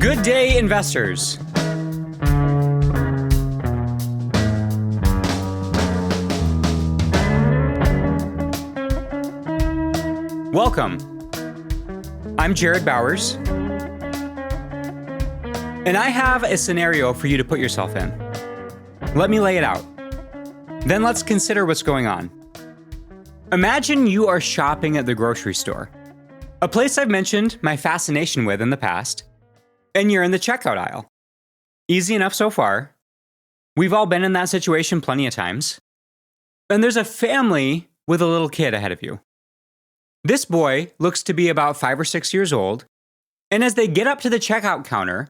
Good day, investors. Welcome. I'm Jared Bowers, and I have a scenario for you to put yourself in. Let me lay it out. Then let's consider what's going on. Imagine you are shopping at the grocery store, a place I've mentioned my fascination with in the past, and you're in the checkout aisle. Easy enough so far. We've all been in that situation plenty of times. And there's a family with a little kid ahead of you. This boy looks to be about 5 or 6 years old, and as they get up to the checkout counter,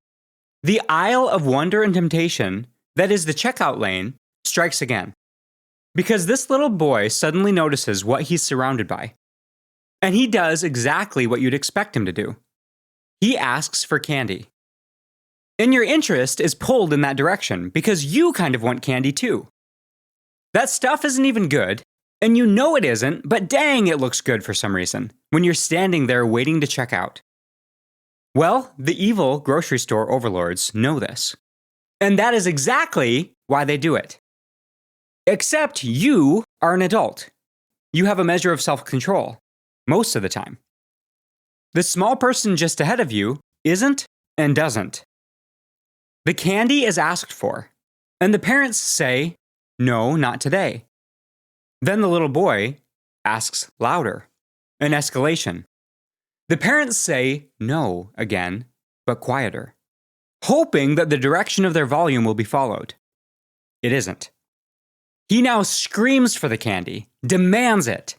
the aisle of wonder and temptation, that is the checkout lane, strikes again. Because this little boy suddenly notices what he's surrounded by. And he does exactly what you'd expect him to do. He asks for candy. And your interest is pulled in that direction because you kind of want candy too. That stuff isn't even good, and you know it isn't, but dang, it looks good for some reason when you're standing there waiting to check out. Well, the evil grocery store overlords know this. And that is exactly why they do it. Except you are an adult. You have a measure of self-control, most of the time. The small person just ahead of you isn't and doesn't. The candy is asked for, and the parents say, "No, not today." Then the little boy asks louder, an escalation. The parents say no again, but quieter, hoping that the direction of their volume will be followed. It isn't. He now screams for the candy, demands it.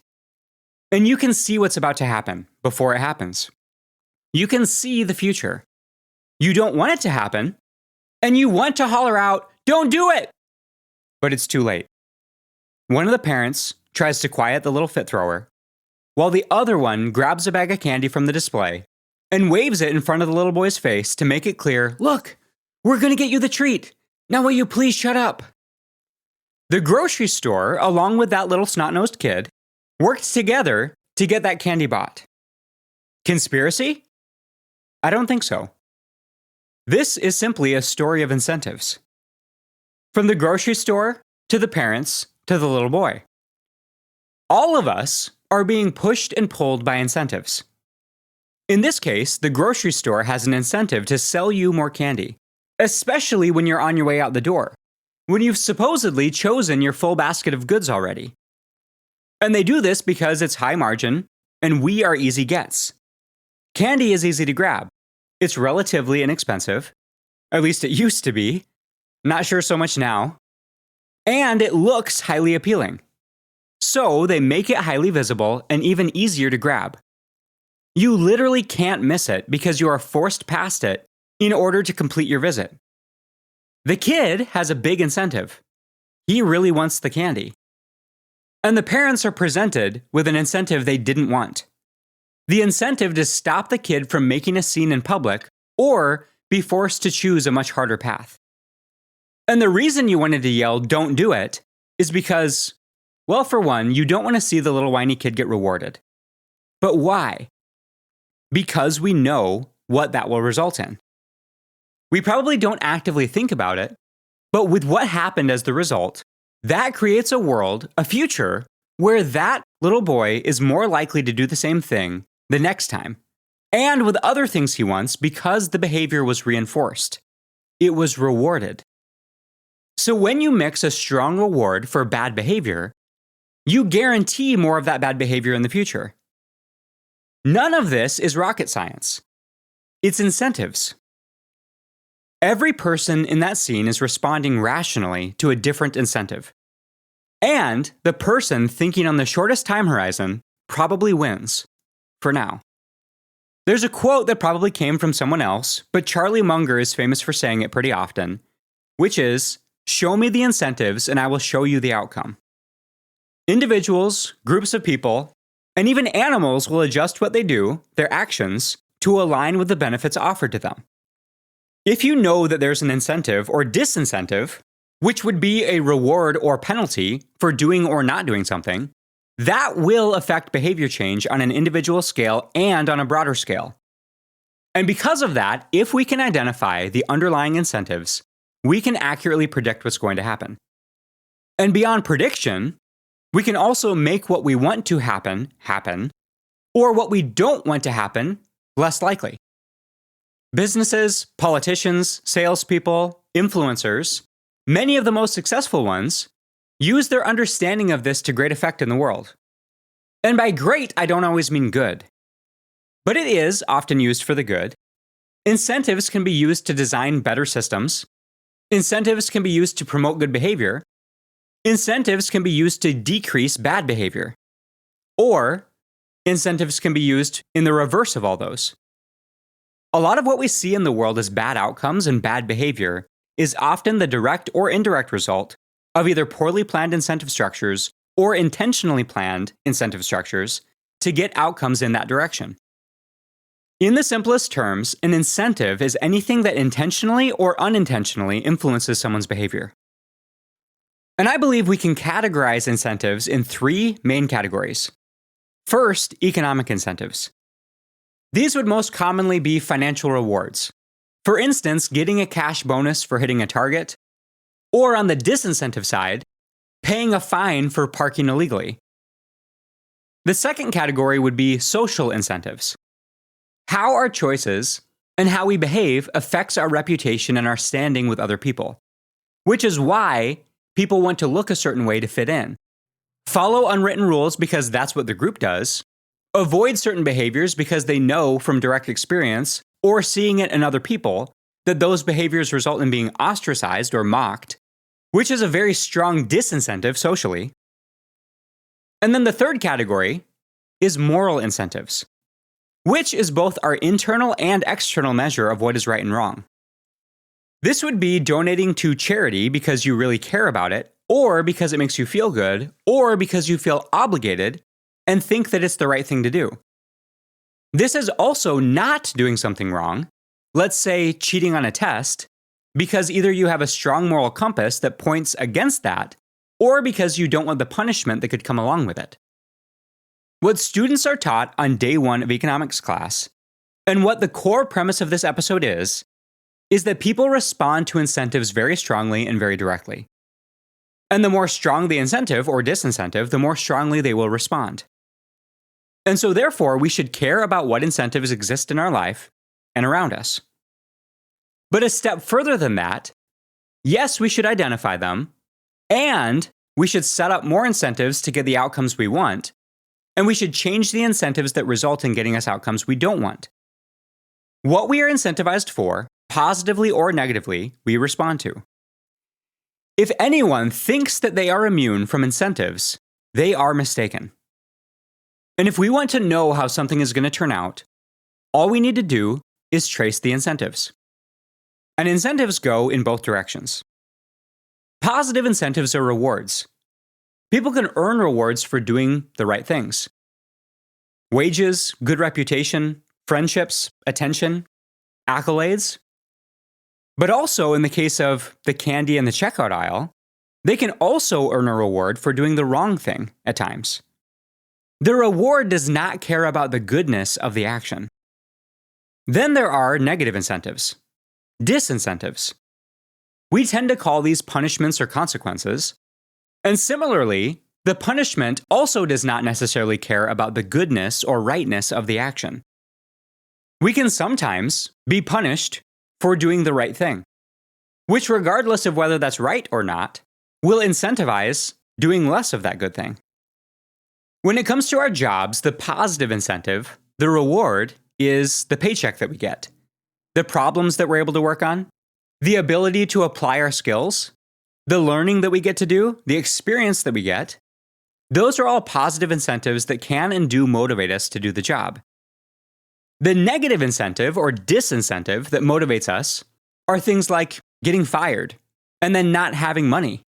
And you can see what's about to happen before it happens. You can see the future. You don't want it to happen, and you want to holler out, "Don't do it!" But it's too late. One of the parents tries to quiet the little fit thrower, while the other one grabs a bag of candy from the display and waves it in front of the little boy's face to make it clear, "Look, we're going to get you the treat. Now will you please shut up?" The grocery store, along with that little snot-nosed kid, worked together to get that candy bought. Conspiracy? I don't think so. This is simply a story of incentives. From the grocery store, to the parents, to the little boy. All of us are being pushed and pulled by incentives. In this case, the grocery store has an incentive to sell you more candy, especially when you're on your way out the door, when you've supposedly chosen your full basket of goods already. And they do this because it's high margin, and we are easy gets. Candy is easy to grab. It's relatively inexpensive. At least it used to be. Not sure so much now. And it looks highly appealing. So they make it highly visible and even easier to grab. You literally can't miss it because you are forced past it in order to complete your visit. The kid has a big incentive. He really wants the candy. And the parents are presented with an incentive they didn't want. The incentive to stop the kid from making a scene in public or be forced to choose a much harder path. And the reason you wanted to yell, "Don't do it," is because, well, for one, you don't want to see the little whiny kid get rewarded. But why? Because we know what that will result in. We probably don't actively think about it, but with what happened as the result, that creates a world, a future, where that little boy is more likely to do the same thing the next time, and with other things he wants because the behavior was reinforced. It was rewarded. So when you mix a strong reward for bad behavior, you guarantee more of that bad behavior in the future. None of this is rocket science. It's incentives. Every person in that scene is responding rationally to a different incentive. And the person thinking on the shortest time horizon probably wins, for now. There's a quote that probably came from someone else, but Charlie Munger is famous for saying it pretty often, which is, "Show me the incentives and I will show you the outcome." Individuals, groups of people, and even animals will adjust what they do, their actions, to align with the benefits offered to them. If you know that there's an incentive or disincentive, which would be a reward or penalty for doing or not doing something, that will affect behavior change on an individual scale and on a broader scale. And because of that, if we can identify the underlying incentives, we can accurately predict what's going to happen. And beyond prediction, we can also make what we want to happen, happen, or what we don't want to happen, less likely. Businesses, politicians, salespeople, influencers, many of the most successful ones, use their understanding of this to great effect in the world. And by great, I don't always mean good. But it is often used for the good. Incentives can be used to design better systems. Incentives can be used to promote good behavior. Incentives can be used to decrease bad behavior. Or incentives can be used in the reverse of all those. A lot of what we see in the world as bad outcomes and bad behavior is often the direct or indirect result of either poorly planned incentive structures or intentionally planned incentive structures to get outcomes in that direction. In the simplest terms, an incentive is anything that intentionally or unintentionally influences someone's behavior. And I believe we can categorize incentives in three main categories. First, economic incentives. These would most commonly be financial rewards. For instance, getting a cash bonus for hitting a target, or on the disincentive side, paying a fine for parking illegally. The second category would be social incentives. How our choices and how we behave affects our reputation and our standing with other people, which is why people want to look a certain way to fit in. Follow unwritten rules because that's what the group does. Avoid certain behaviors because they know from direct experience or seeing it in other people that those behaviors result in being ostracized or mocked, which is a very strong disincentive socially. And then the third category is moral incentives, which is both our internal and external measure of what is right and wrong. This would be donating to charity because you really care about it, or because it makes you feel good, or because you feel obligated and think that it's the right thing to do. This is also not doing something wrong, let's say cheating on a test, because either you have a strong moral compass that points against that, or because you don't want the punishment that could come along with it. What students are taught on day one of economics class, and what the core premise of this episode is that people respond to incentives very strongly and very directly. And the more strong the incentive or disincentive, the more strongly they will respond. And so therefore, we should care about what incentives exist in our life and around us. But a step further than that, yes, we should identify them, and we should set up more incentives to get the outcomes we want, and we should change the incentives that result in getting us outcomes we don't want. What we are incentivized for, positively or negatively, we respond to. If anyone thinks that they are immune from incentives, they are mistaken. And if we want to know how something is going to turn out, all we need to do is trace the incentives. And incentives go in both directions. Positive incentives are rewards. People can earn rewards for doing the right things. Wages, good reputation, friendships, attention, accolades. But also, in the case of the candy in the checkout aisle, they can also earn a reward for doing the wrong thing at times. The reward does not care about the goodness of the action. Then there are negative incentives, disincentives. We tend to call these punishments or consequences. And similarly, the punishment also does not necessarily care about the goodness or rightness of the action. We can sometimes be punished for doing the right thing, which, regardless of whether that's right or not, will incentivize doing less of that good thing. When it comes to our jobs, the positive incentive, the reward, is the paycheck that we get, the problems that we're able to work on, the ability to apply our skills, the learning that we get to do, the experience that we get. Those are all positive incentives that can and do motivate us to do the job. The negative incentive or disincentive that motivates us are things like getting fired and then not having money,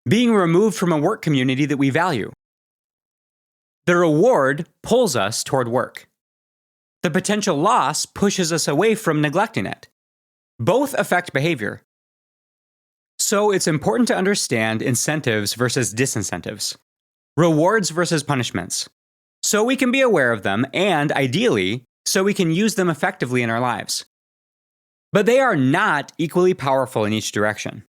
being removed from a work community that we value. The reward pulls us toward work. The potential loss pushes us away from neglecting it. Both affect behavior. So it's important to understand incentives versus disincentives, rewards versus punishments, so we can be aware of them and, ideally, so we can use them effectively in our lives. But they are not equally powerful in each direction.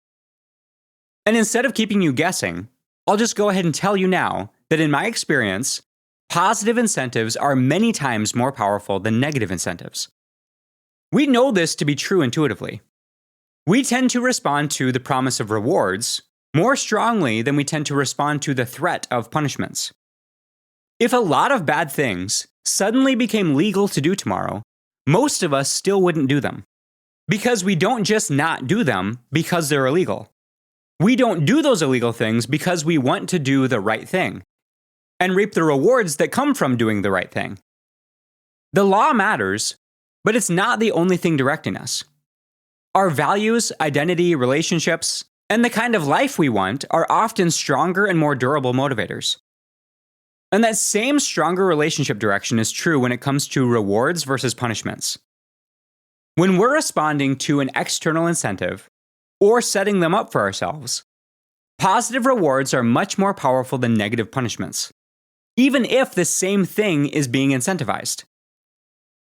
And instead of keeping you guessing, I'll just go ahead and tell you now that in my experience, positive incentives are many times more powerful than negative incentives. We know this to be true intuitively. We tend to respond to the promise of rewards more strongly than we tend to respond to the threat of punishments. If a lot of bad things suddenly became legal to do tomorrow, most of us still wouldn't do them. Because we don't just not do them because they're illegal. We don't do those illegal things because we want to do the right thing and reap the rewards that come from doing the right thing. The law matters, but it's not the only thing directing us. Our values, identity, relationships, and the kind of life we want are often stronger and more durable motivators. And that same stronger relationship direction is true when it comes to rewards versus punishments. When we're responding to an external incentive, or setting them up for ourselves, positive rewards are much more powerful than negative punishments, even if the same thing is being incentivized.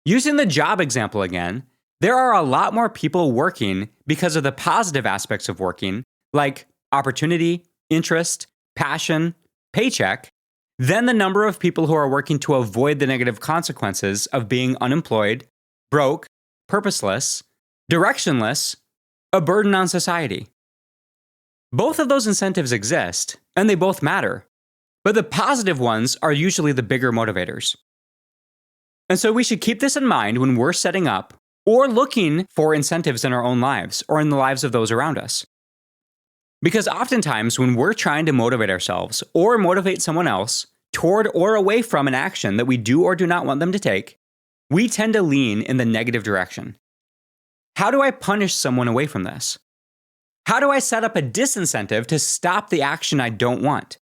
Using the job example again, there are a lot more people working because of the positive aspects of working, like opportunity, interest, passion, paycheck, than the number of people who are working to avoid the negative consequences of being unemployed, broke, purposeless, directionless, a burden on society. Both of those incentives exist, and they both matter, but the positive ones are usually the bigger motivators. And so we should keep this in mind when we're setting up or looking for incentives in our own lives or in the lives of those around us. Because oftentimes when we're trying to motivate ourselves or motivate someone else toward or away from an action that we do or do not want them to take, we tend to lean in the negative direction. How do I punish someone away from this? How do I set up a disincentive to stop the action I don't want?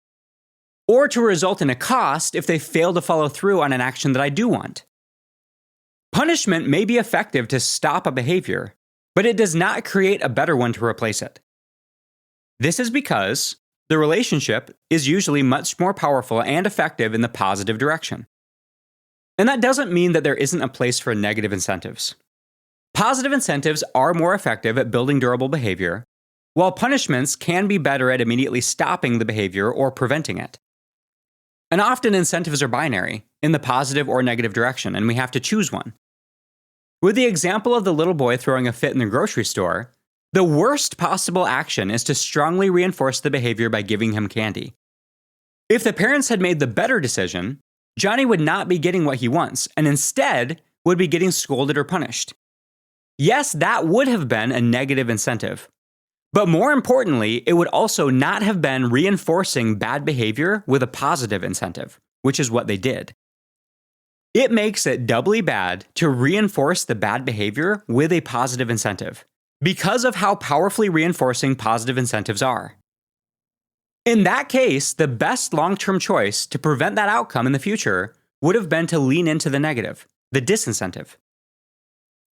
Or to result in a cost if they fail to follow through on an action that I do want? Punishment may be effective to stop a behavior, but it does not create a better one to replace it. This is because the relationship is usually much more powerful and effective in the positive direction. And that doesn't mean that there isn't a place for negative incentives. Positive incentives are more effective at building durable behavior, while punishments can be better at immediately stopping the behavior or preventing it. And often incentives are binary, in the positive or negative direction, and we have to choose one. With the example of the little boy throwing a fit in the grocery store, the worst possible action is to strongly reinforce the behavior by giving him candy. If the parents had made the better decision, Johnny would not be getting what he wants, and instead would be getting scolded or punished. Yes, that would have been a negative incentive. But more importantly, it would also not have been reinforcing bad behavior with a positive incentive, which is what they did. It makes it doubly bad to reinforce the bad behavior with a positive incentive, because of how powerfully reinforcing positive incentives are. In that case, the best long-term choice to prevent that outcome in the future would have been to lean into the negative, the disincentive.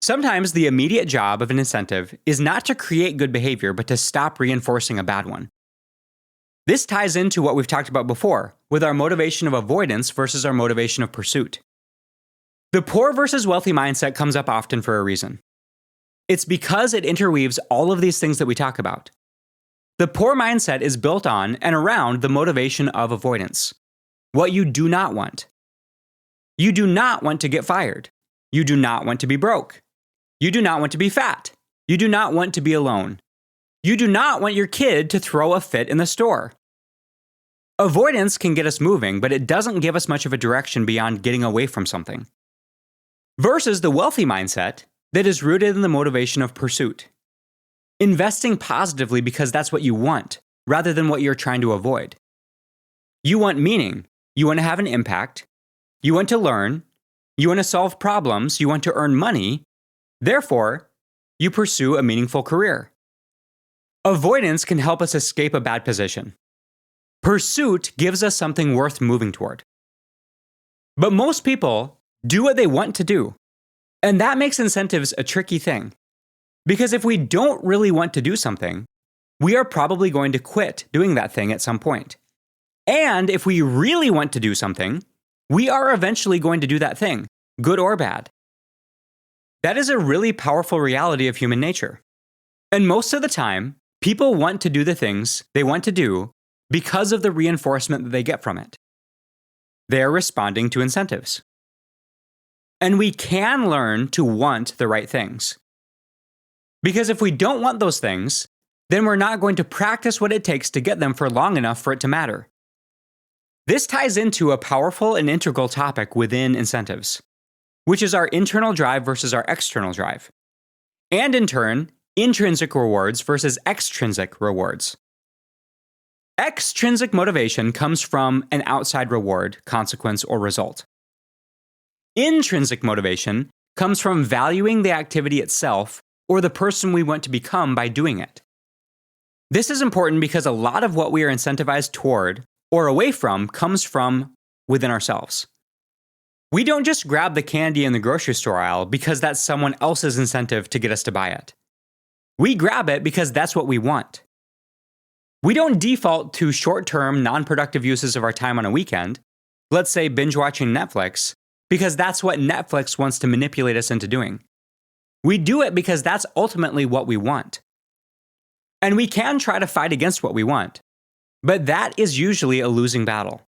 Sometimes the immediate job of an incentive is not to create good behavior, but to stop reinforcing a bad one. This ties into what we've talked about before, with our motivation of avoidance versus our motivation of pursuit. The poor versus wealthy mindset comes up often for a reason. It's because it interweaves all of these things that we talk about. The poor mindset is built on and around the motivation of avoidance. What you do not want. You do not want to get fired. You do not want to be broke. You do not want to be fat. You do not want to be alone. You do not want your kid to throw a fit in the store. Avoidance can get us moving, but it doesn't give us much of a direction beyond getting away from something. Versus the wealthy mindset that is rooted in the motivation of pursuit. Investing positively because that's what you want, rather than what you're trying to avoid. You want meaning. You want to have an impact. You want to learn. You want to solve problems. You want to earn money. Therefore, you pursue a meaningful career. Avoidance can help us escape a bad position. Pursuit gives us something worth moving toward. But most people do what they want to do. And that makes incentives a tricky thing. Because if we don't really want to do something, we are probably going to quit doing that thing at some point. And if we really want to do something, we are eventually going to do that thing, good or bad. That is a really powerful reality of human nature. And most of the time, people want to do the things they want to do because of the reinforcement that they get from it. They are responding to incentives. And we can learn to want the right things. Because if we don't want those things, then we're not going to practice what it takes to get them for long enough for it to matter. This ties into a powerful and integral topic within incentives, which is our internal drive versus our external drive. And in turn, intrinsic rewards versus extrinsic rewards. Extrinsic motivation comes from an outside reward, consequence, or result. Intrinsic motivation comes from valuing the activity itself or the person we want to become by doing it. This is important because a lot of what we are incentivized toward or away from comes from within ourselves. We don't just grab the candy in the grocery store aisle because that's someone else's incentive to get us to buy it. We grab it because that's what we want. We don't default to short-term, non-productive uses of our time on a weekend, let's say binge-watching Netflix, because that's what Netflix wants to manipulate us into doing. We do it because that's ultimately what we want. And we can try to fight against what we want, but that is usually a losing battle.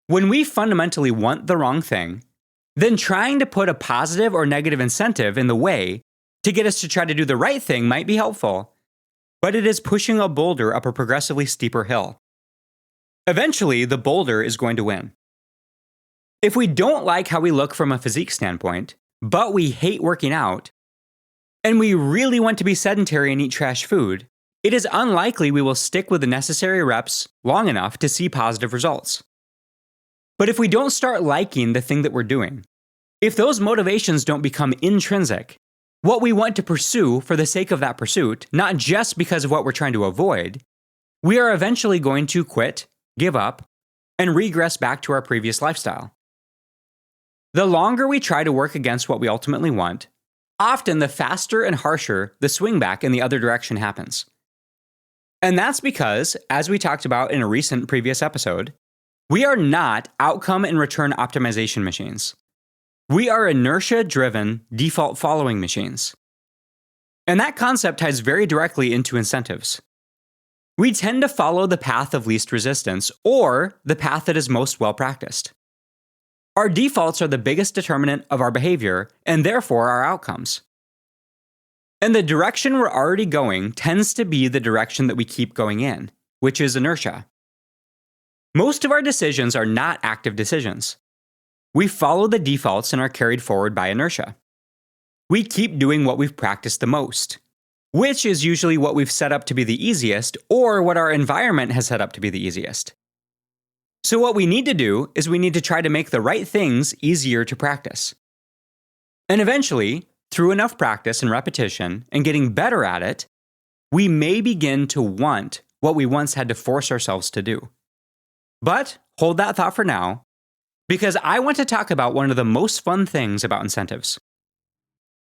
When we fundamentally want the wrong thing, then trying to put a positive or negative incentive in the way to get us to try to do the right thing might be helpful, but it is pushing a boulder up a progressively steeper hill. Eventually, the boulder is going to win. If we don't like how we look from a physique standpoint, but we hate working out, and we really want to be sedentary and eat trash food, it is unlikely we will stick with the necessary reps long enough to see positive results. But if we don't start liking the thing that we're doing, if those motivations don't become intrinsic, what we want to pursue for the sake of that pursuit, not just because of what we're trying to avoid, we are eventually going to quit, give up, and regress back to our previous lifestyle. The longer we try to work against what we ultimately want, often the faster and harsher the swing back in the other direction happens. And that's because, as we talked about in a recent previous episode, we are not outcome and return optimization machines. We are inertia-driven, default-following machines. And that concept ties very directly into incentives. We tend to follow the path of least resistance, or the path that is most well-practiced. Our defaults are the biggest determinant of our behavior, and therefore our outcomes. And the direction we're already going tends to be the direction that we keep going in, which is inertia. Most of our decisions are not active decisions. We follow the defaults and are carried forward by inertia. We keep doing what we've practiced the most, which is usually what we've set up to be the easiest or what our environment has set up to be the easiest. So what we need to do is we need to try to make the right things easier to practice. And eventually, through enough practice and repetition and getting better at it, we may begin to want what we once had to force ourselves to do. But hold that thought for now, because I want to talk about one of the most fun things about incentives.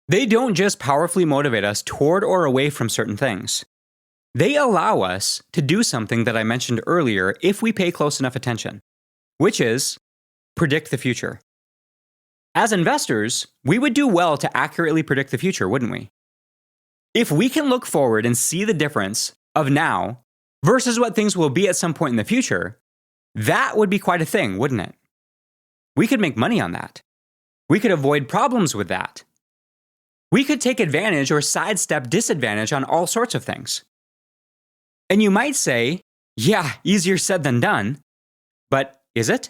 They don't just powerfully motivate us toward or away from certain things. They allow us to do something that I mentioned earlier if we pay close enough attention, which is predict the future. As investors, we would do well to accurately predict the future, wouldn't we? If we can look forward and see the difference of now versus what things will be at some point in the future, that would be quite a thing, wouldn't it? We could make money on that. We could avoid problems with that. We could take advantage or sidestep disadvantage on all sorts of things. And you might say, yeah, easier said than done. But is it?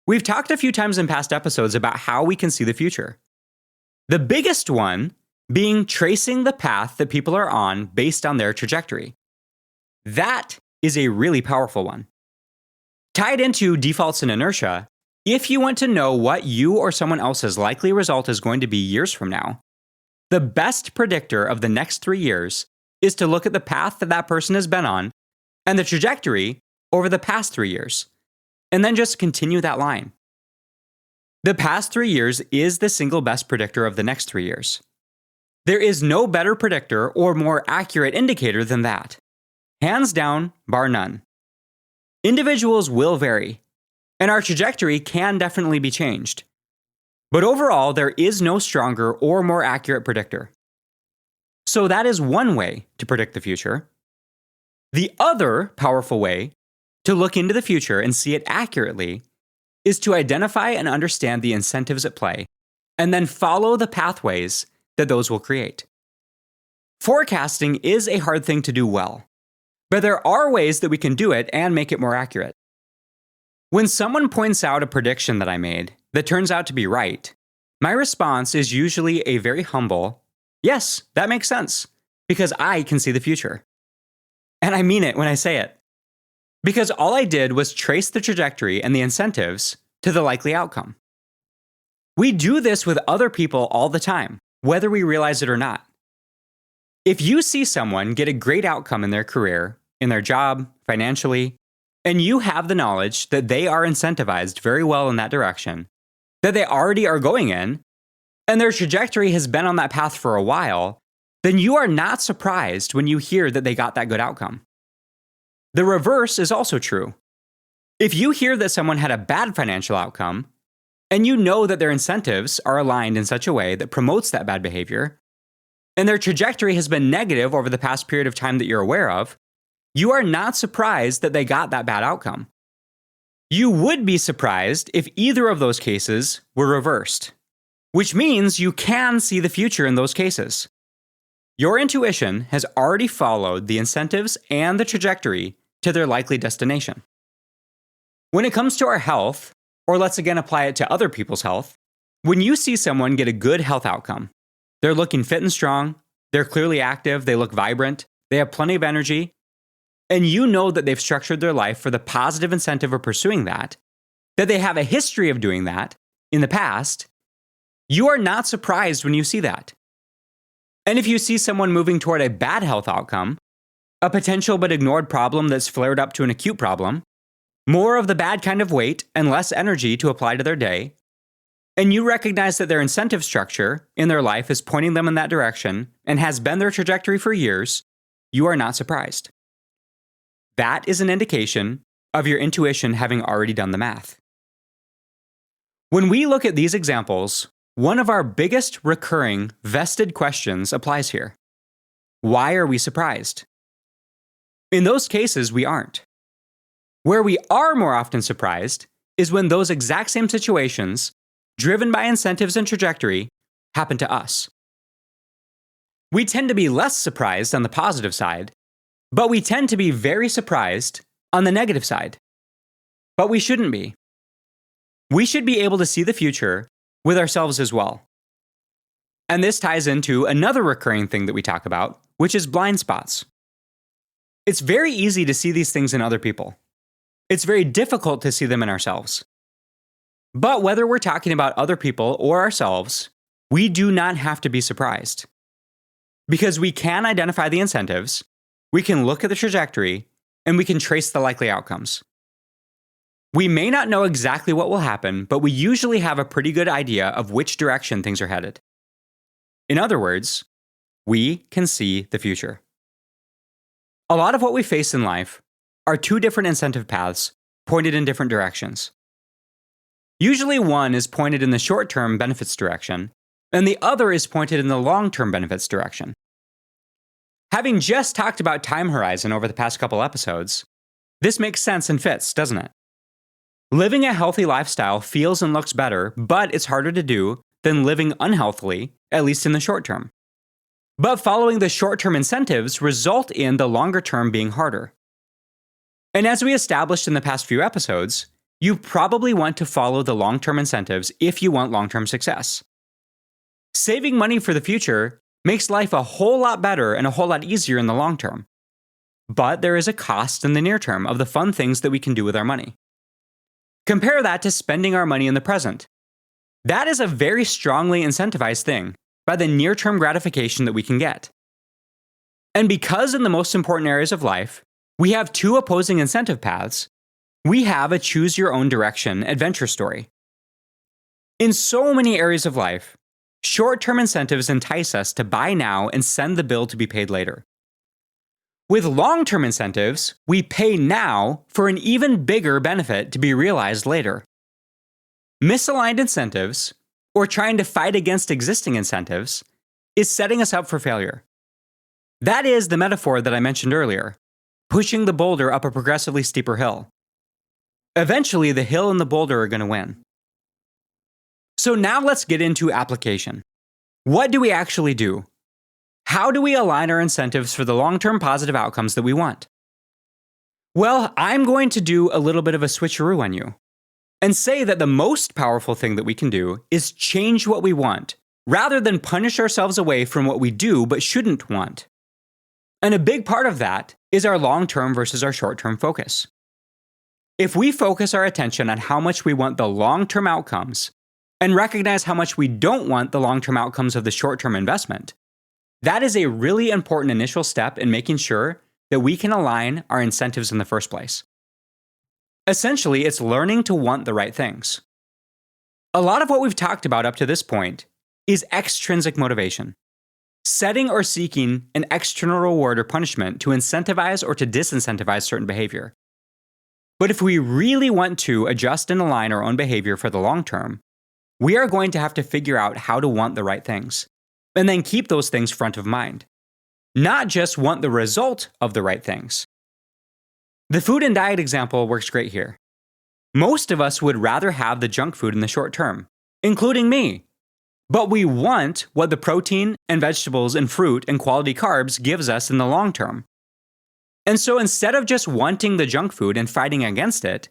We've talked a few times in past episodes about how we can see the future. The biggest one being tracing the path that people are on based on their trajectory. That is a really powerful one. Tied into defaults and inertia, if you want to know what you or someone else's likely result is going to be years from now, the best predictor of the next 3 years is to look at the path that that person has been on and the trajectory over the past 3 years, and then just continue that line. The past 3 years is the single best predictor of the next 3 years. There is no better predictor or more accurate indicator than that. Hands down, bar none. Individuals will vary, and our trajectory can definitely be changed. But overall, there is no stronger or more accurate predictor. So that is one way to predict the future. The other powerful way to look into the future and see it accurately is to identify and understand the incentives at play, and then follow the pathways that those will create. Forecasting is a hard thing to do well, but there are ways that we can do it and make it more accurate. When someone points out a prediction that I made that turns out to be right, my response is usually a very humble, "Yes, that makes sense, because I can see the future." And I mean it when I say it. Because all I did was trace the trajectory and the incentives to the likely outcome. We do this with other people all the time, whether we realize it or not. If you see someone get a great outcome in their career, in their job, financially, and you have the knowledge that they are incentivized very well in that direction, that they already are going in, and their trajectory has been on that path for a while, then you are not surprised when you hear that they got that good outcome. The reverse is also true. If you hear that someone had a bad financial outcome, and you know that their incentives are aligned in such a way that promotes that bad behavior, and their trajectory has been negative over the past period of time that you're aware of, you are not surprised that they got that bad outcome. You would be surprised if either of those cases were reversed, which means you can see the future in those cases. Your intuition has already followed the incentives and the trajectory to their likely destination. When it comes to our health, or let's again apply it to other people's health, when you see someone get a good health outcome, they're looking fit and strong, they're clearly active, they look vibrant, they have plenty of energy, and you know that they've structured their life for the positive incentive of pursuing that they have a history of doing that in the past, you are not surprised when you see that. And if you see someone moving toward a bad health outcome, a potential but ignored problem that's flared up to an acute problem, more of the bad kind of weight and less energy to apply to their day, and you recognize that their incentive structure in their life is pointing them in that direction and has been their trajectory for years, you are not surprised. That is an indication of your intuition having already done the math. When we look at these examples, one of our biggest recurring vested questions applies here. Why are we surprised? In those cases, we aren't. Where we are more often surprised is when those exact same situations, driven by incentives and trajectory, happen to us. We tend to be less surprised on the positive side, but we tend to be very surprised on the negative side. But we shouldn't be. We should be able to see the future with ourselves as well. And this ties into another recurring thing that we talk about, which is blind spots. It's very easy to see these things in other people. It's very difficult to see them in ourselves. But whether we're talking about other people or ourselves, we do not have to be surprised. Because we can identify the incentives, we can look at the trajectory, and we can trace the likely outcomes. We may not know exactly what will happen, but we usually have a pretty good idea of which direction things are headed. In other words, we can see the future. A lot of what we face in life are two different incentive paths pointed in different directions. Usually one is pointed in the short-term benefits direction, and the other is pointed in the long-term benefits direction. Having just talked about time horizon over the past couple episodes, this makes sense and fits, doesn't it? Living a healthy lifestyle feels and looks better, but it's harder to do than living unhealthily, at least in the short term. But following the short-term incentives result in the longer term being harder. And as we established in the past few episodes, you probably want to follow the long-term incentives if you want long-term success. Saving money for the future makes life a whole lot better and a whole lot easier in the long term. But there is a cost in the near term of the fun things that we can do with our money. Compare that to spending our money in the present. That is a very strongly incentivized thing by the near-term gratification that we can get. And because in the most important areas of life, we have two opposing incentive paths, we have a choose-your-own-direction adventure story. In so many areas of life, short-term incentives entice us to buy now and send the bill to be paid later. With long-term incentives, we pay now for an even bigger benefit to be realized later. Misaligned incentives or trying to fight against existing incentives is setting us up for failure. That is the metaphor that I mentioned earlier, pushing the boulder up a progressively steeper hill. Eventually, the hill and the boulder are going to win. So now let's get into application. What do we actually do? How do we align our incentives for the long-term positive outcomes that we want? Well, I'm going to do a little bit of a switcheroo on you and say that the most powerful thing that we can do is change what we want rather than punish ourselves away from what we do but shouldn't want. And a big part of that is our long-term versus our short-term focus. If we focus our attention on how much we want the long-term outcomes and recognize how much we don't want the long-term outcomes of the short-term investment, that is a really important initial step in making sure that we can align our incentives in the first place. Essentially, it's learning to want the right things. A lot of what we've talked about up to this point is extrinsic motivation, setting or seeking an external reward or punishment to incentivize or to disincentivize certain behavior. But if we really want to adjust and align our own behavior for the long term, we are going to have to figure out how to want the right things, and then keep those things front of mind. Not just want the result of the right things. The food and diet example works great here. Most of us would rather have the junk food in the short term, including me. But we want what the protein and vegetables and fruit and quality carbs gives us in the long term. And so instead of just wanting the junk food and fighting against it,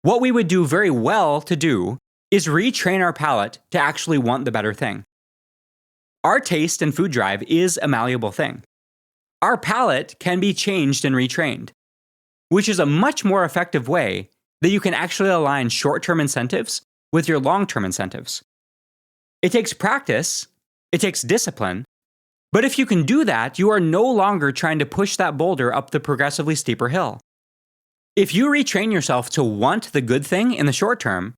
what we would do very well to do is retrain our palate to actually want the better thing. Our taste and food drive is a malleable thing. Our palate can be changed and retrained, which is a much more effective way that you can actually align short-term incentives with your long-term incentives. It takes practice, it takes discipline, but if you can do that, you are no longer trying to push that boulder up the progressively steeper hill. If you retrain yourself to want the good thing in the short term,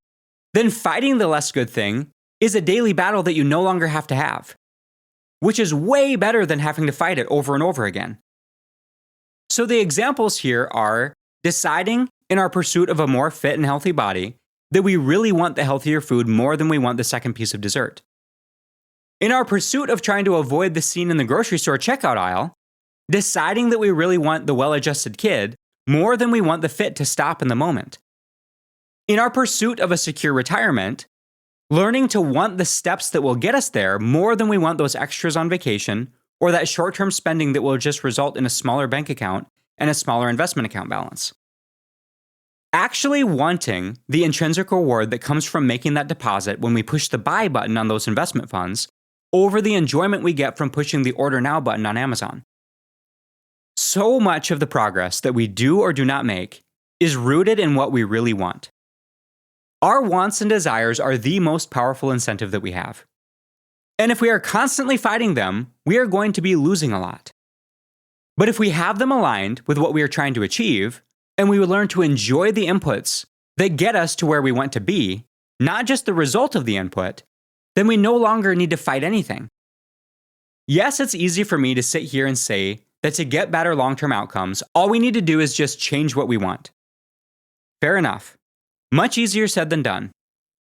then fighting the less good thing is a daily battle that you no longer have to have, which is way better than having to fight it over and over again. So the examples here are deciding in our pursuit of a more fit and healthy body that we really want the healthier food more than we want the second piece of dessert. In our pursuit of trying to avoid the scene in the grocery store checkout aisle, deciding that we really want the well-adjusted kid more than we want the fit to stop in the moment. In our pursuit of a secure retirement, learning to want the steps that will get us there more than we want those extras on vacation or that short-term spending that will just result in a smaller bank account and a smaller investment account balance. Actually wanting the intrinsic reward that comes from making that deposit when we push the buy button on those investment funds over the enjoyment we get from pushing the order now button on Amazon. So much of the progress that we do or do not make is rooted in what we really want. Our wants and desires are the most powerful incentive that we have. And if we are constantly fighting them, we are going to be losing a lot. But if we have them aligned with what we are trying to achieve, and we will learn to enjoy the inputs that get us to where we want to be, not just the result of the input, then we no longer need to fight anything. Yes, it's easy for me to sit here and say that to get better long-term outcomes, all we need to do is just change what we want. Fair enough. Much easier said than done.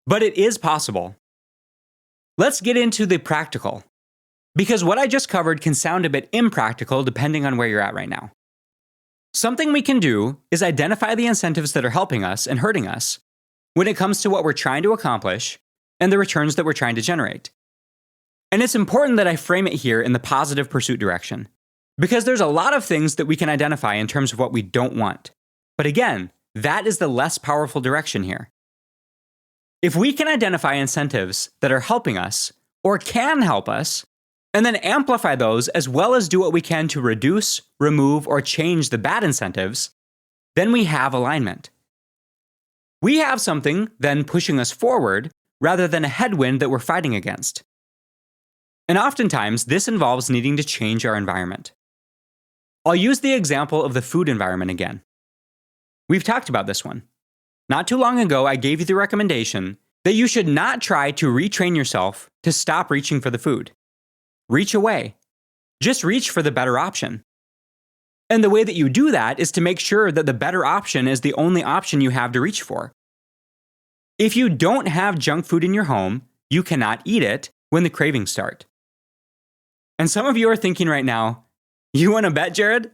But it is possible. Let's get into the practical, because what I just covered can sound a bit impractical depending on where you're at right now. Something we can do is identify the incentives that are helping us and hurting us when it comes to what we're trying to accomplish and the returns that we're trying to generate. And it's important that I frame it here in the positive pursuit direction, because there's a lot of things that we can identify in terms of what we don't want. But again, that is the less powerful direction here. If we can identify incentives that are helping us or can help us, and then amplify those as well as do what we can to reduce, remove, or change the bad incentives, then we have alignment. We have something then pushing us forward rather than a headwind that we're fighting against. And oftentimes, this involves needing to change our environment. I'll use the example of the food environment again. We've talked about this one. Not too long ago, I gave you the recommendation that you should not try to retrain yourself to stop reaching for the food. Reach away. Just reach for the better option. And the way that you do that is to make sure that the better option is the only option you have to reach for. If you don't have junk food in your home, you cannot eat it when the cravings start. And some of you are thinking right now, you want to bet, Jared?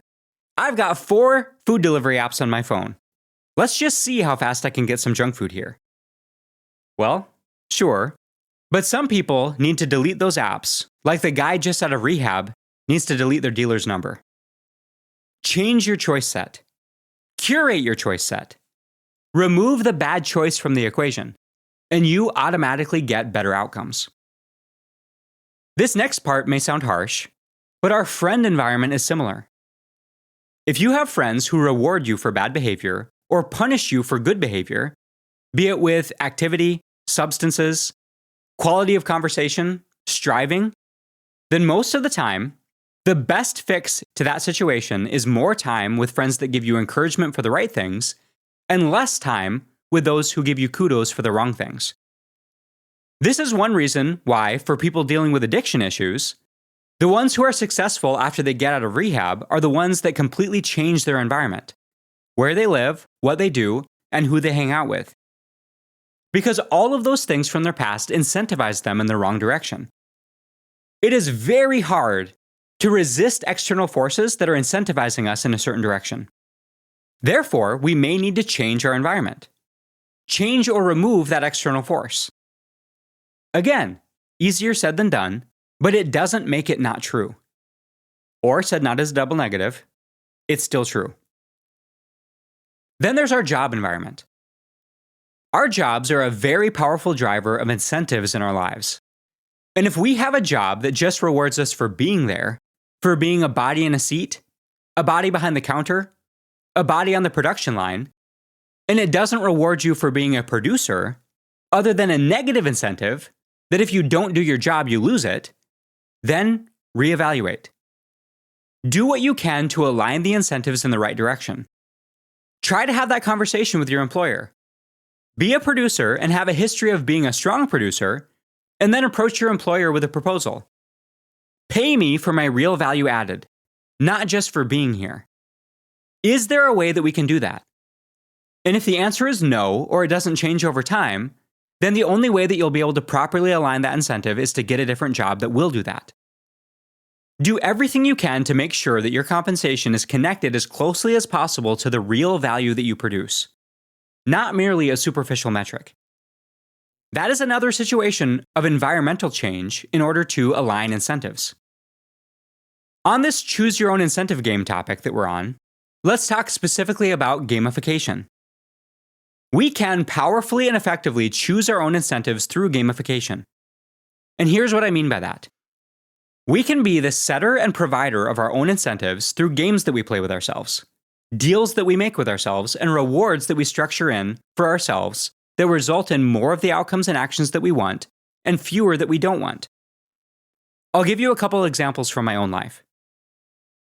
I've got 4 food delivery apps on my phone. Let's just see how fast I can get some junk food here. Well, sure, but some people need to delete those apps, like the guy just out of rehab needs to delete their dealer's number. Change your choice set. Curate your choice set. Remove the bad choice from the equation, and you automatically get better outcomes. This next part may sound harsh, but our friend environment is similar. If you have friends who reward you for bad behavior or punish you for good behavior, be it with activity, substances, quality of conversation, striving, then most of the time, the best fix to that situation is more time with friends that give you encouragement for the right things and less time with those who give you kudos for the wrong things. This is one reason why, for people dealing with addiction issues, the ones who are successful after they get out of rehab are the ones that completely change their environment, where they live, what they do, and who they hang out with. Because all of those things from their past incentivize them in the wrong direction. It is very hard to resist external forces that are incentivizing us in a certain direction. Therefore, we may need to change our environment. Change or remove that external force. Again, easier said than done, but it doesn't make it not true. Or said not as a double negative, it's still true. Then there's our job environment. Our jobs are a very powerful driver of incentives in our lives. And if we have a job that just rewards us for being there, for being a body in a seat, a body behind the counter, a body on the production line, and it doesn't reward you for being a producer, other than a negative incentive that if you don't do your job, you lose it, then reevaluate. Do what you can to align the incentives in the right direction. Try to have that conversation with your employer. Be a producer and have a history of being a strong producer, and then approach your employer with a proposal. Pay me for my real value added, not just for being here. Is there a way that we can do that? And if the answer is no, or it doesn't change over time, then the only way that you'll be able to properly align that incentive is to get a different job that will do that. Do everything you can to make sure that your compensation is connected as closely as possible to the real value that you produce, not merely a superficial metric. That is another situation of environmental change in order to align incentives. On this choose your own incentive game topic that we're on, let's talk specifically about gamification. We can powerfully and effectively choose our own incentives through gamification. And here's what I mean by that. We can be the setter and provider of our own incentives through games that we play with ourselves, deals that we make with ourselves, and rewards that we structure in for ourselves that result in more of the outcomes and actions that we want and fewer that we don't want. I'll give you a couple examples from my own life.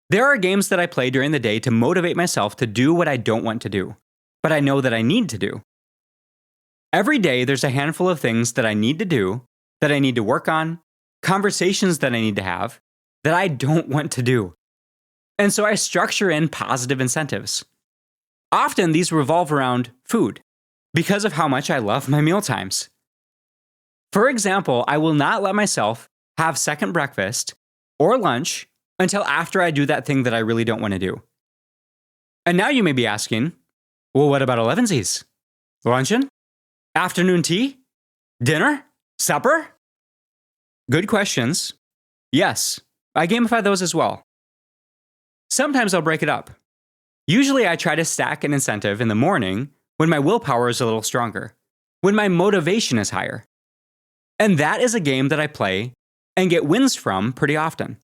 There are games that I play during the day to motivate myself to do what I don't want to do, but I know that I need to do. Every day, there's a handful of things that I need to do, that I need to work on, conversations that I need to have, that I don't want to do. And so I structure in positive incentives. Often these revolve around food, because of how much I love my meal times. For example, I will not let myself have second breakfast or lunch until after I do that thing that I really don't want to do. And now you may be asking, well, what about 11sies? Luncheon? Afternoon tea? Dinner? Supper? Good questions. Yes, I gamify those as well. Sometimes I'll break it up. Usually I try to stack an incentive in the morning when my willpower is a little stronger, when my motivation is higher. And that is a game that I play and get wins from pretty often.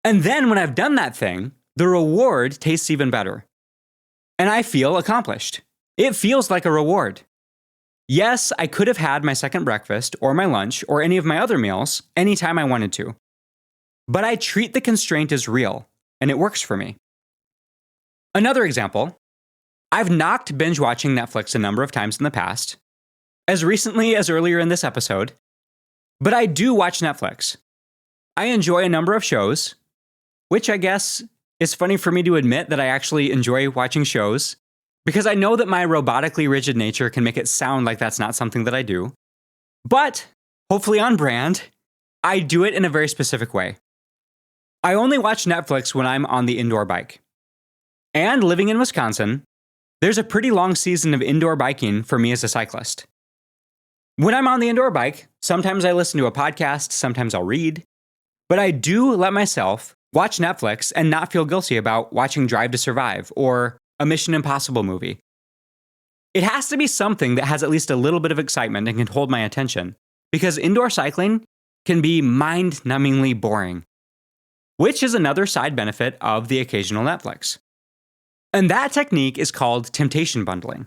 And then when I've done that thing, the reward tastes even better. And I feel accomplished. It feels like a reward. Yes, I could have had my second breakfast or my lunch or any of my other meals anytime I wanted to. But I treat the constraint as real, and it works for me. Another example, I've knocked binge watching Netflix a number of times in the past, as recently as earlier in this episode, but I do watch Netflix. I enjoy a number of shows, which I guess is funny for me to admit that I actually enjoy watching shows, because I know that my robotically rigid nature can make it sound like that's not something that I do. But, hopefully on brand, I do it in a very specific way. I only watch Netflix when I'm on the indoor bike. And living in Wisconsin, there's a pretty long season of indoor biking for me as a cyclist. When I'm on the indoor bike, sometimes I listen to a podcast, sometimes I'll read, but I do let myself watch Netflix and not feel guilty about watching Drive to Survive or a Mission Impossible movie. It has to be something that has at least a little bit of excitement and can hold my attention, because indoor cycling can be mind-numbingly boring, which is another side benefit of the occasional Netflix. And that technique is called temptation bundling.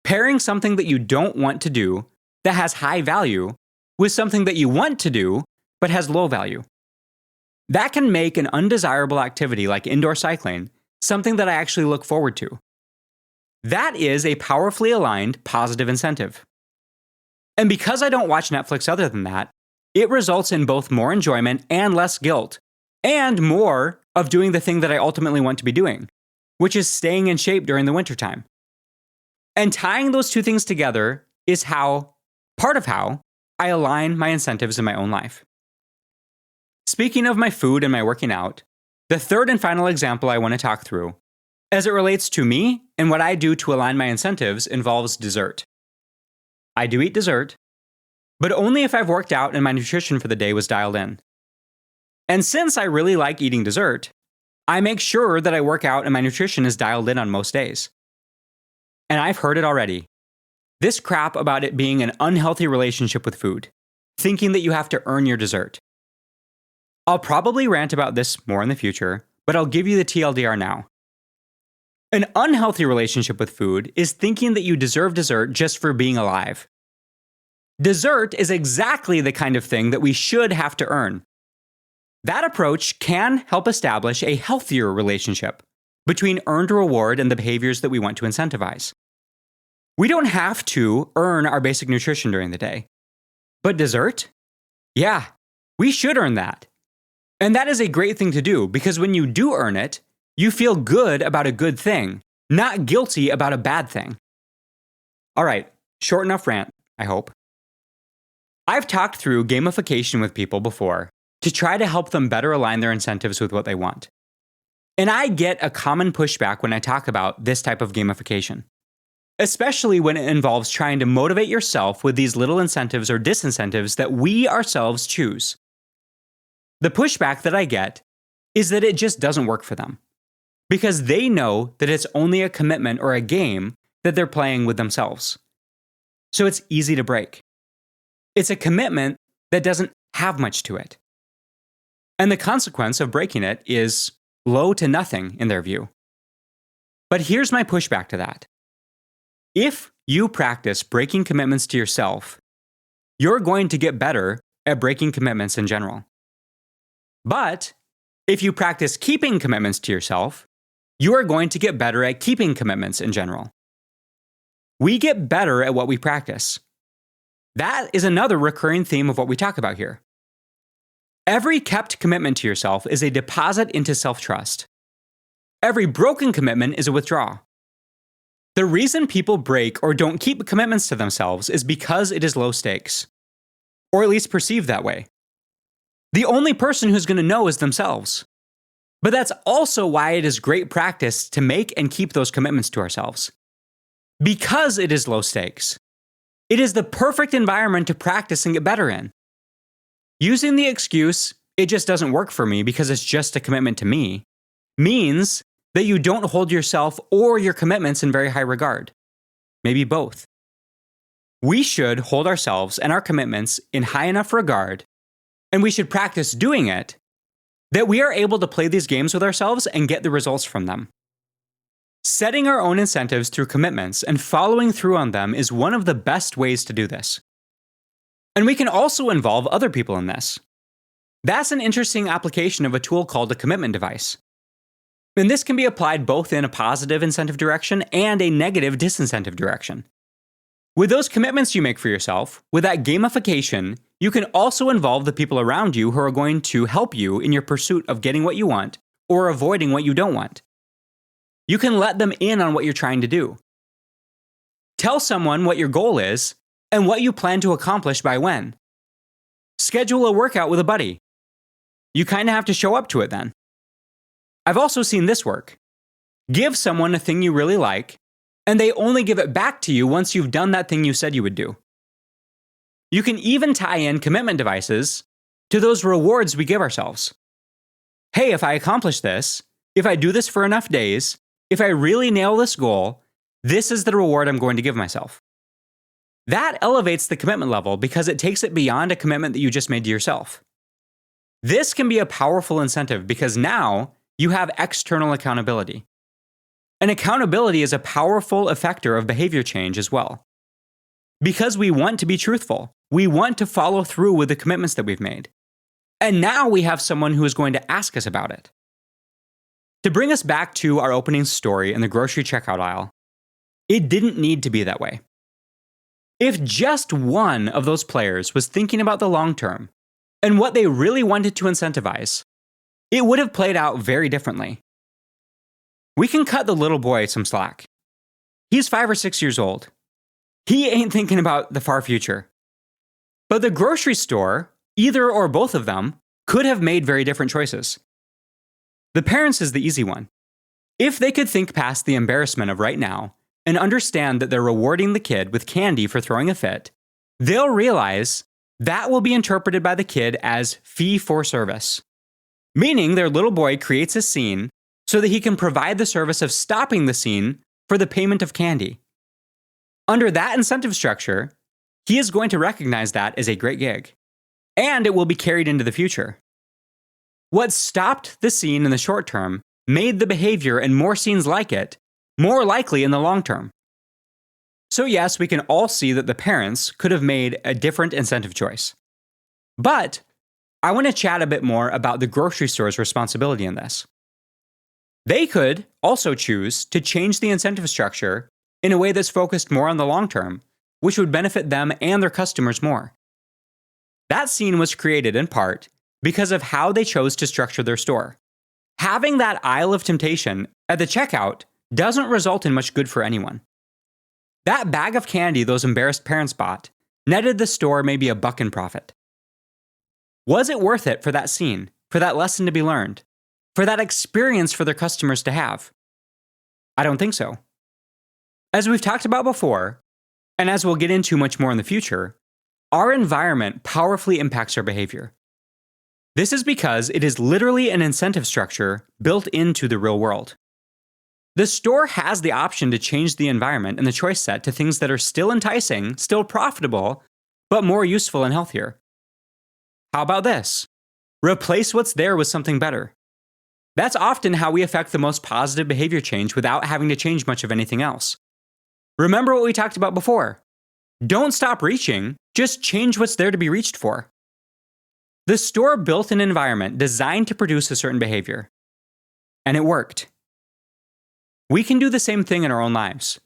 Pairing something that you don't want to do that has high value with something that you want to do but has low value. That can make an undesirable activity like indoor cycling something that I actually look forward to. That is a powerfully aligned positive incentive. And because I don't watch Netflix other than that, it results in both more enjoyment and less guilt, and more of doing the thing that I ultimately want to be doing, which is staying in shape during the wintertime. And tying those two things together is part of how I align my incentives in my own life. Speaking of my food and my working out, the third and final example I want to talk through, as it relates to me and what I do to align my incentives, involves dessert. I do eat dessert, but only if I've worked out and my nutrition for the day was dialed in. And since I really like eating dessert, I make sure that I work out and my nutrition is dialed in on most days. And I've heard it already. This crap about it being an unhealthy relationship with food, thinking that you have to earn your dessert. I'll probably rant about this more in the future, but I'll give you the TLDR now. An unhealthy relationship with food is thinking that you deserve dessert just for being alive. Dessert is exactly the kind of thing that we should have to earn. That approach can help establish a healthier relationship between earned reward and the behaviors that we want to incentivize. We don't have to earn our basic nutrition during the day. But dessert? Yeah, we should earn that. And that is a great thing to do, because when you do earn it, you feel good about a good thing, not guilty about a bad thing. All right, short enough rant, I hope. I've talked through gamification with people before to try to help them better align their incentives with what they want. And I get a common pushback when I talk about this type of gamification, especially when it involves trying to motivate yourself with these little incentives or disincentives that we ourselves choose. The pushback that I get is that it just doesn't work for them, because they know that it's only a commitment or a game that they're playing with themselves. So it's easy to break. It's a commitment that doesn't have much to it. And the consequence of breaking it is low to nothing in their view. But here's my pushback to that. If you practice breaking commitments to yourself, you're going to get better at breaking commitments in general. But if you practice keeping commitments to yourself, you are going to get better at keeping commitments in general. We get better at what we practice. That is another recurring theme of what we talk about here. Every kept commitment to yourself is a deposit into self-trust. Every broken commitment is a withdrawal. The reason people break or don't keep commitments to themselves is because it is low stakes, or at least perceived that way. The only person who's going to know is themselves. But that's also why it is great practice to make and keep those commitments to ourselves. Because it is low stakes. It is the perfect environment to practice and get better in. Using the excuse, "it just doesn't work for me because it's just a commitment to me," means that you don't hold yourself or your commitments in very high regard. Maybe both. We should hold ourselves and our commitments in high enough regard, and we should practice doing it, that we are able to play these games with ourselves and get the results from them. Setting our own incentives through commitments and following through on them is one of the best ways to do this. And we can also involve other people in this. That's an interesting application of a tool called a commitment device. And this can be applied both in a positive incentive direction and a negative disincentive direction. With those commitments you make for yourself, with that gamification, you can also involve the people around you who are going to help you in your pursuit of getting what you want or avoiding what you don't want. You can let them in on what you're trying to do. Tell someone what your goal is, and what you plan to accomplish by when. Schedule a workout with a buddy. You kind of have to show up to it then. I've also seen this work. Give someone a thing you really like, and they only give it back to you once you've done that thing you said you would do. You can even tie in commitment devices to those rewards we give ourselves. Hey, if I accomplish this, if I do this for enough days, if I really nail this goal, this is the reward I'm going to give myself. That elevates the commitment level because it takes it beyond a commitment that you just made to yourself. This can be a powerful incentive because now you have external accountability. And accountability is a powerful effector of behavior change as well. Because we want to be truthful, we want to follow through with the commitments that we've made. And now we have someone who is going to ask us about it. To bring us back to our opening story in the grocery checkout aisle, it didn't need to be that way. If just one of those players was thinking about the long term and what they really wanted to incentivize, it would have played out very differently. We can cut the little boy some slack. He's 5 or 6 years old. He ain't thinking about the far future. But the grocery store, either or both of them, could have made very different choices. The parents is the easy one. If they could think past the embarrassment of right now and understand that they're rewarding the kid with candy for throwing a fit, they'll realize that will be interpreted by the kid as fee for service. Meaning their little boy creates a scene so that he can provide the service of stopping the scene for the payment of candy. Under that incentive structure, he is going to recognize that as a great gig, and it will be carried into the future. What stopped the scene in the short term made the behavior and more scenes like it more likely in the long term. So yes, we can all see that the parents could have made a different incentive choice. But I want to chat a bit more about the grocery store's responsibility in this. They could also choose to change the incentive structure in a way that's focused more on the long term, which would benefit them and their customers more. That scene was created in part because of how they chose to structure their store. Having that aisle of temptation at the checkout doesn't result in much good for anyone. That bag of candy those embarrassed parents bought netted the store maybe $1 in profit. Was it worth it for that scene, for that lesson to be learned, for that experience for their customers to have? I don't think so. As we've talked about before, and as we'll get into much more in the future, our environment powerfully impacts our behavior. This is because it is literally an incentive structure built into the real world. The store has the option to change the environment and the choice set to things that are still enticing, still profitable, but more useful and healthier. How about this? Replace what's there with something better. That's often how we affect the most positive behavior change without having to change much of anything else. Remember what we talked about before. Don't stop reaching, just change what's there to be reached for. The store built an environment designed to produce a certain behavior. And it worked. We can do the same thing in our own lives.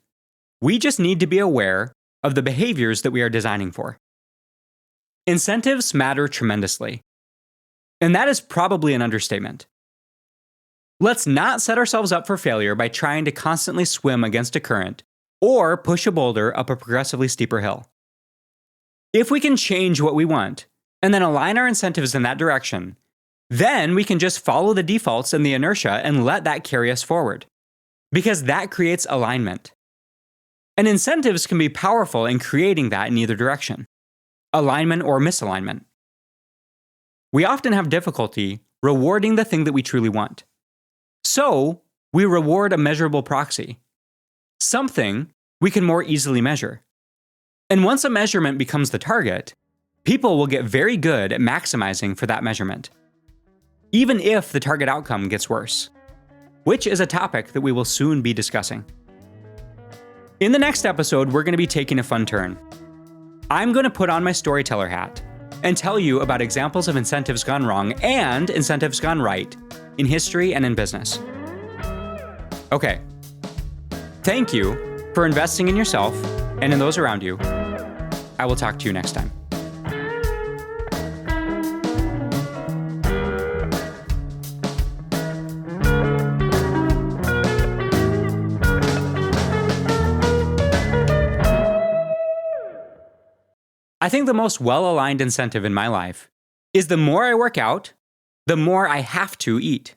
We just need to be aware of the behaviors that we are designing for. Incentives matter tremendously. And that is probably an understatement. Let's not set ourselves up for failure by trying to constantly swim against a current or push a boulder up a progressively steeper hill. If we can change what we want and then align our incentives in that direction, then we can just follow the defaults and the inertia and let that carry us forward. Because that creates alignment. And incentives can be powerful in creating that in either direction, alignment or misalignment. We often have difficulty rewarding the thing that we truly want. So, we reward a measurable proxy, something we can more easily measure. And once a measurement becomes the target, people will get very good at maximizing for that measurement, even if the target outcome gets worse, which is a topic that we will soon be discussing. In the next episode, we're going to be taking a fun turn. I'm going to put on my storyteller hat and tell you about examples of incentives gone wrong and incentives gone right in history and in business. Okay. Thank you for investing in yourself and in those around you. I will talk to you next time. I think the most well-aligned incentive in my life is the more I work out, the more I have to eat.